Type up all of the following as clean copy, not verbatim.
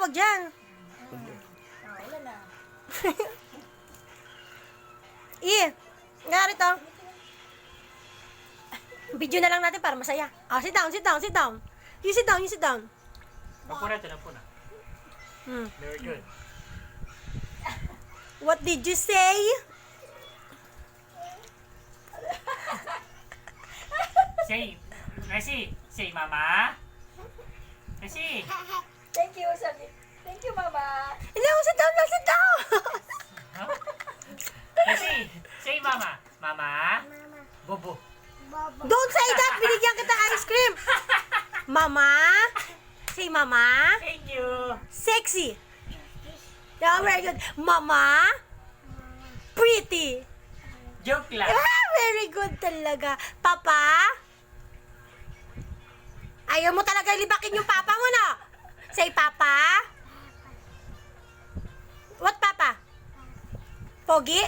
tawag dyan? Wala na. Nga rito. Video na lang natin para masaya. Sit down, sit down, sit down. You sit down, you sit down. Napuna ito, napuna. Very good. What did you say? Say, Messi, say mama. Messi. Thank you, sabi. Thank you, Mama. No, sit down, no, sit down. Huh? Messi, say mama. Mama. Bobo. Don't say that. Binigyan kita ice cream. Mama. Say mama. Thank you. Sexy. Yeah, very good. Mama. Pretty. Joke lang. Very good talaga. Papa. Ayaw mo talaga libakin yung papa mo, no? Say papa. What papa? Pogi?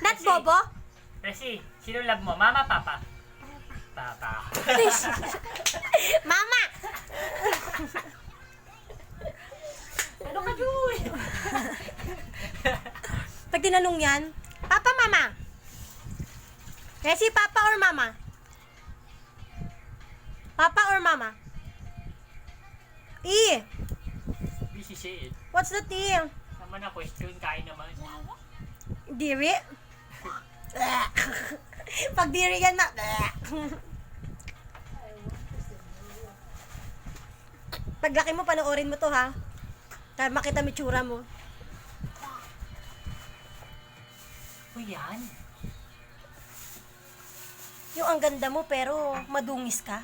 Not Kasi- bobo? Messi, sino love mo? Mama, papa? Papa. Mama! Ano ka, Joy? Pag tinanong yan, Papa, Mama? Si Papa or Mama? Papa or Mama? Busy say it. What's the T? Naman na question, kain naman. Diri? Pag diri yan na. Paglaki mo, panoorin mo to, ha? Para makita mo yung tsura mo. O yan. Yung ang ganda mo, pero madungis ka.